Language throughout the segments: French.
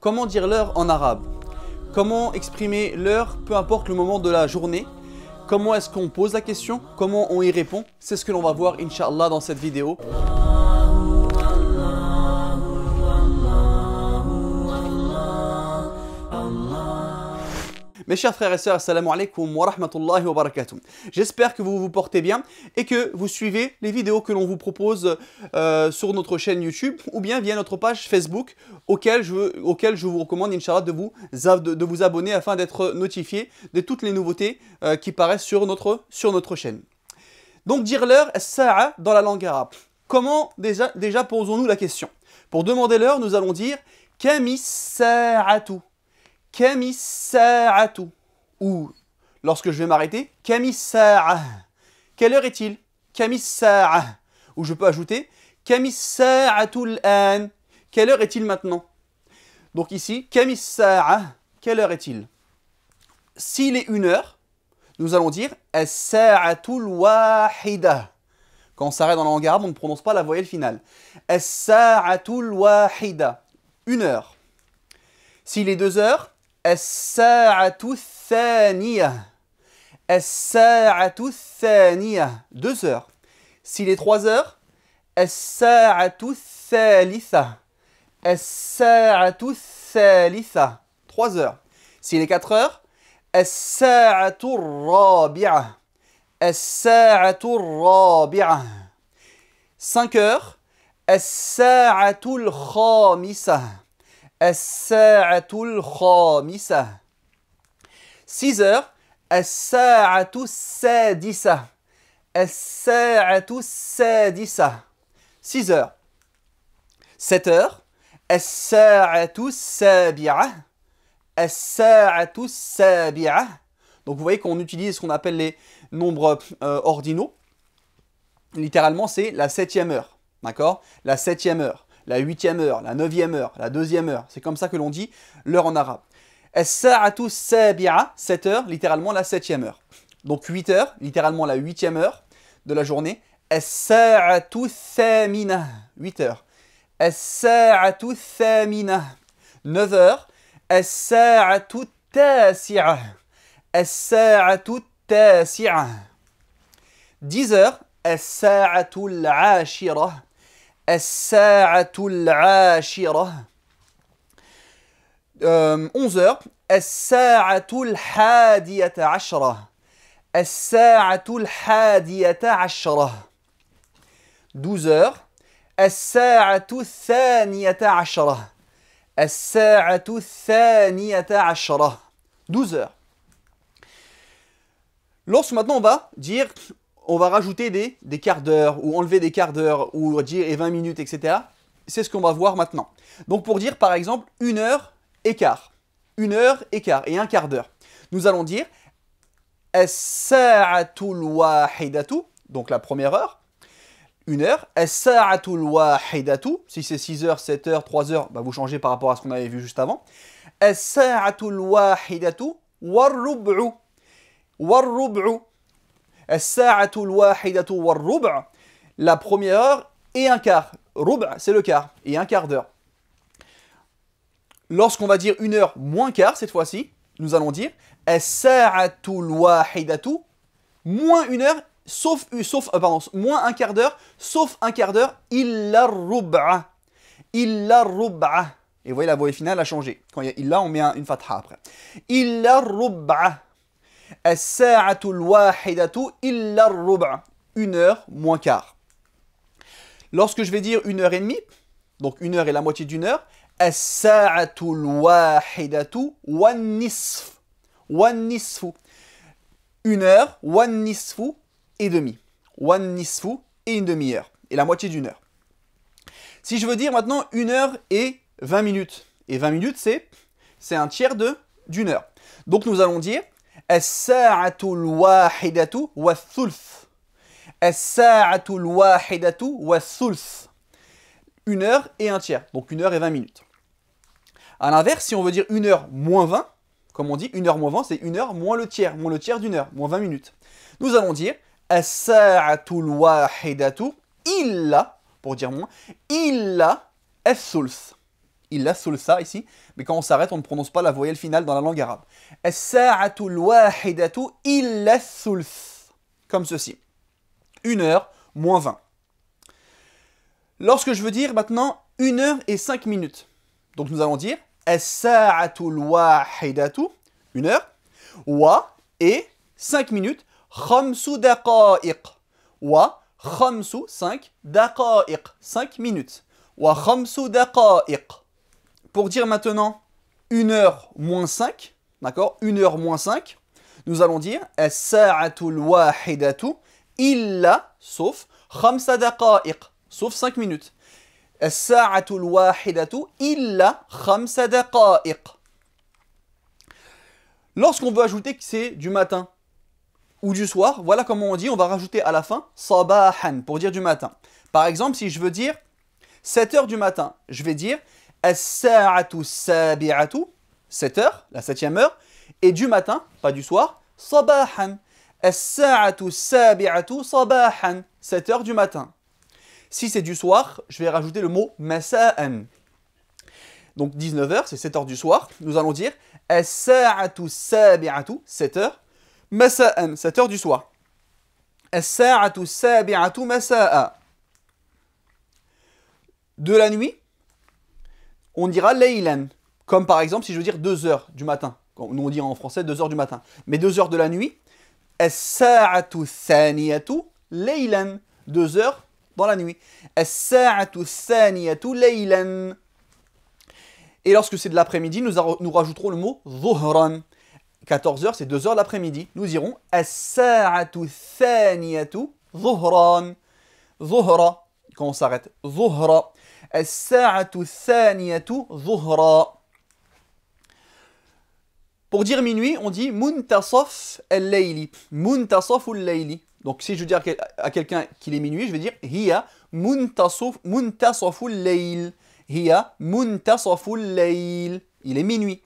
Comment dire l'heure en arabe? Comment exprimer l'heure, peu importe le moment de la journée? Comment est-ce qu'on pose la question? Comment on y répond? C'est ce que l'on va voir, Inch'Allah, dans cette vidéo. Mes chers frères et sœurs, assalamu alaikum wa rahmatullahi wa barakatuh. J'espère que vous vous portez bien et que vous suivez les vidéos que l'on vous propose sur notre chaîne YouTube ou bien via notre page Facebook auquel je vous recommande, Inch'Allah, de vous abonner afin d'être notifié de toutes les nouveautés qui paraissent sur notre chaîne. Donc dire l'heure, as-sa'a dans la langue arabe. Comment déjà posons-nous la question? Pour demander l'heure, nous allons dire Kami sa'atu. Kami sa'atu. Ou, lorsque je vais m'arrêter, Kami sa'a. Quelle heure est-il? Kami sa'a. Ou je peux ajouter Kami sa'atu l'an. Quelle heure est-il maintenant? Donc ici, Kami sa'a. Quelle heure est-il? S'il est 1 heure, nous allons dire as-sa'atu l'wahida. Quand on s'arrête dans la langue arabe, on ne prononce pas la voyelle finale. As-sa'atu l'wahida. 1 heure. S'il est 2 heures, as-sa'atu thaniya. As-sa'atu thaniya. 2 heures. S'il est 3 heures, as-sa'atu thalitha. As-sa'atu thalitha. 3 heures. S'il est 4 heures, as-sa'atu rabi'a. As-sa'atu rabi'a. 5 heures, as-sa'atu al-khamisa. As-sa'atu al-khamisa. 6 heures, as-sa'atu sadisa. As-sa'atu sadisa. 6 heures. 7 heures, as-sa'atu sabi'a. As-sa'atu sabi'a. Donc vous voyez qu'on utilise ce qu'on appelle les nombres ordinaux. Littéralement, c'est la 7e heure. D'accord? La 7e heure, la 8e heure, la 9e heure, la 2e heure. C'est comme ça que l'on dit l'heure en arabe. As-sa'atu sabi'a, 7 heures, littéralement la 7e heure. Donc 8 heures, littéralement la 8e heure de la journée. As-sa'atu thamina, 8 heures. As-sa'atu thamina, 9 heures. As-sa'atu tasi'a. As-sa'atu tasi'a. 10 heures. As-sa'atu al-ashira. As-sa'atu al-ashira. 11 heures. As-sa'atu al-hadiyata ashra. As-sa'atu al-hadiyata ashra. 12 heures. As-sa'atu thaniyata ashra. As-sa'atu thaniyata ashra. 12 heures. Lorsque maintenant on va rajouter des quarts d'heure ou enlever des quarts d'heure ou dire et 20 minutes, etc. C'est ce qu'on va voir maintenant. Donc pour dire par exemple 1 heure et quart. 1 heure et quart et un quart d'heure. Nous allons dire as-sa'atu al-wahidatu, donc la première heure. 1 heure. As-sa'atu al-wahidatu, si c'est 6 heures, 7 heures, 3 heures, bah vous changez par rapport à ce qu'on avait vu juste avant. As-sa'atu al-wahidatu war-rub'u. War-rub'u. As-sa'atu al-wahidatu war-rub'. La première heure et un quart. Rub', c'est le quart. Et un quart d'heure. Lorsqu'on va dire 1 heure moins quart, cette fois-ci, nous allons dire as-sa'atu al-wahidatu moins 1 heure, moins un quart d'heure, sauf un quart d'heure, illa rub'a. Illa rub'a. Et vous voyez, la voyelle finale a changé. Quand il y a illa, on met une fatha après. Illa rub'a. As-sa'atu al-wahidatu illa rub'a. 1 heure moins quart. Lorsque je vais dire 1 heure et demie, donc 1 heure et la moitié d'1 heure, as-sa'atu al-wahidatu wan-nisf. Wan-nisfu. 1 heure, wan-nisfu et demi. Wan-nisfu et une demi-heure. Et la moitié d'1 heure. Si je veux dire maintenant 1 heure et 20 minutes. Et 20 minutes, c'est un tiers d'une heure. Donc nous allons dire as-sa'atu al-wahidatu wa-thulth. As-sa'atu al-wahidatu wa-thulth. 1 heure et un tiers. Donc 1 heure et 20 minutes. A l'inverse, si on veut dire 1 heure moins 20, comme on dit 1 heure moins 20, c'est 1 heure moins le tiers d'une heure, moins 20 minutes. Nous allons dire as-sa'atu al-wahidatu illa, pour dire moins, illa as-thulth. illa thultha ici, mais quand on s'arrête, on ne prononce pas la voyelle finale dans la langue arabe. As-sa'atu al-wahidatu illa thulth. Comme ceci. 1 heure moins 20. Lorsque je veux dire maintenant 1 heure et 5 minutes, donc nous allons dire as-sa'atu al-wahidatu, 1 heure, wa et 5 minutes, khamsu daqa'iq, wa khamsu 5 daqa'iq, 5 minutes, wa khamsu daqa'iq. Pour dire maintenant 1 heure moins 5, d'accord, 1 heure moins 5, nous allons dire as-sa'atu al-wahidatu illa, sauf khamsa daqa'iq, sauf 5 minutes. As-sa'atu al-wahidatu illa khamsa daqa'iq. Lorsqu'on veut ajouter que c'est du matin ou du soir, voilà comment on dit, on va rajouter à la fin sabahan pour dire du matin. Par exemple, si je veux dire 7 heures du matin, je vais dire as-sa'atu sabi'atu, 7 heures, la 7e heure, et du matin, pas du soir, sabahan. As-sa'atu sabi'atu sabahan, 7 heures du matin. Si c'est du soir, je vais rajouter le mot masa'an. Donc 19 heures, c'est 7 heures du soir. Nous allons dire as-sa'atu sabi'atu, 7 heures, masa'an, 7 heures du soir. As-sa'atu sabi'atu masa'a. De la nuit, on dira laylan. Comme par exemple, si je veux dire 2 heures du matin. Nous on dit en français 2 heures du matin. Mais 2 heures de la nuit, as-sa'atu thaniyatu laylan. 2 heures dans la nuit. As-sa'atu thaniyatu laylan. Et lorsque c'est de l'après-midi, nous rajouterons le mot zuhran. 14 heures, c'est 2 heures l'après-midi. Nous dirons as-sa'atu thaniyatu zuhran. Zuhra. Quand on s'arrête. Zuhra. As-sa'atu thaniyatu zuhra. Pour dire minuit, on dit muntasaf al-layli. Muntasaf al-layli. Donc si je veux dire à quelqu'un qu'il est minuit, je vais dire hiya muntasaf al-layl. Hiya muntasaf al-layl. Il est minuit.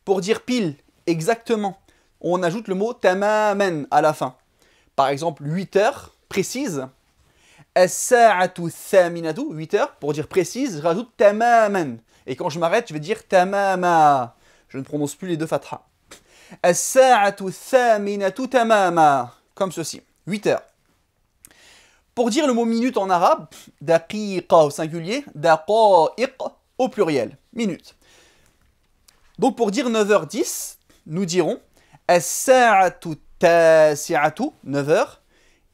Pour dire pile, exactement, on ajoute le mot tamaman à la fin. Par exemple, 8 heures précise. As-sa'atu thaminatu, 8 heures. Pour dire précise, je rajoute tamaman. Et quand je m'arrête, je vais dire tamama. Je ne prononce plus les deux fathas. As-sa'atu thaminatu tamama. Comme ceci. 8 heures. Pour dire le mot minute en arabe, daqiqa au singulier, daqa'iq au pluriel. Minute. Donc pour dire 9h10, nous dirons as-sa'atu tasi'atu, 9h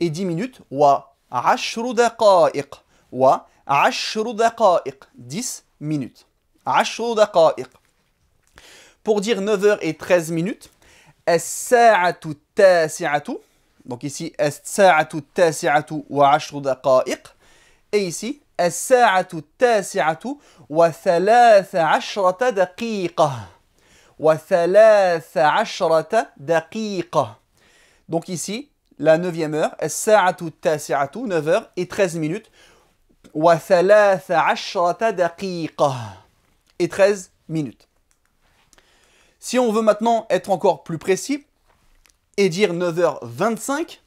et 10 minutes, wa 10 daqa'iq. Wa 10 daqa'iq, 10 minutes. 10 daqa'iq. Pour dire 9h et 13 minutes, as-sa'atu tasi'atu. Donc ici, as-sa'atu tasi'atu wa 10 daqa'iq. Et ici, as-sa'atu tasi'atu wa 13 daqiqa. Wa 13 daqiqa. Donc ici, la 9e heure, as-sa'atu tasi'atu, 9h et 13 minutes. Wa 13 daqiqa. Et 13 minutes. Si on veut maintenant être encore plus précis et dire 9h25,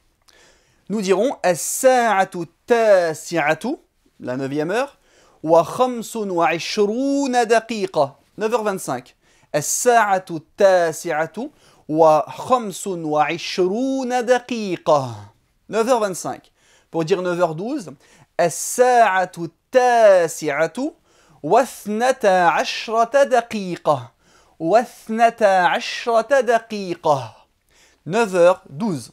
nous dirons as-sa'atu tasi'atu, la 9e heure, wa 25 daqiqa, 9h25. As-sa'atu tasi'atu wa 25 daqiqa, 9h25. Pour dire 9h12, as-sa'atu tasi'atu wa 12 daqiqa. Wa 12 daqiqa. 9h12.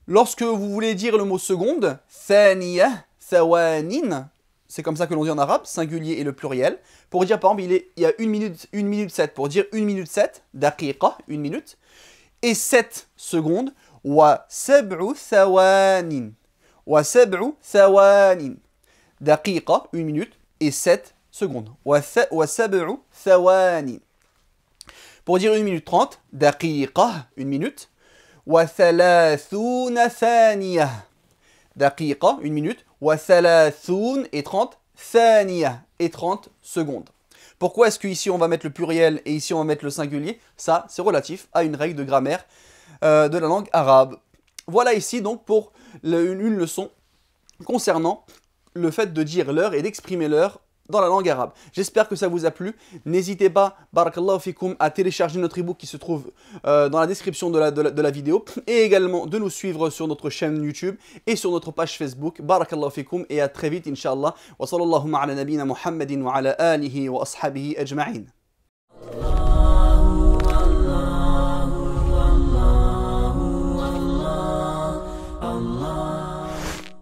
Lorsque vous voulez dire le mot seconde, thaniya, thawanin, c'est comme ça que l'on dit en arabe, singulier et le pluriel. Pour dire par exemple, il y a 1 minute 7. Pour dire 1 minute 7, daqiqa, 1 minute. Et 7 secondes, wa sab'u thawanin. Wa sab'u thawanin. Daqiqa, 1 minute, et 7 secondes. Wa sab'u thawanin. Pour dire 1 minute 30, daqiqa, 1 minute. Wa thalathuna thaniya. Daqiqa, 1 minute. Wa thalathun et 30 thaniya. Et 30 secondes. Pourquoi est-ce qu'ici on va mettre le pluriel et ici on va mettre le singulier? Ça, c'est relatif à une règle de grammaire de la langue arabe. Voilà ici donc pour une leçon concernant le fait de dire l'heure et d'exprimer l'heure dans la langue arabe. J'espère que ça vous a plu. N'hésitez pas, barakallahu fikoum, à télécharger notre ebook qui se trouve dans la description de la vidéo et également de nous suivre sur notre chaîne YouTube et sur notre page Facebook. Barakallahu fikoum et à très vite, inshallah. Wa sallallahu ala nabina Muhammadin wa ala alihi wa ashabihi ajma'in.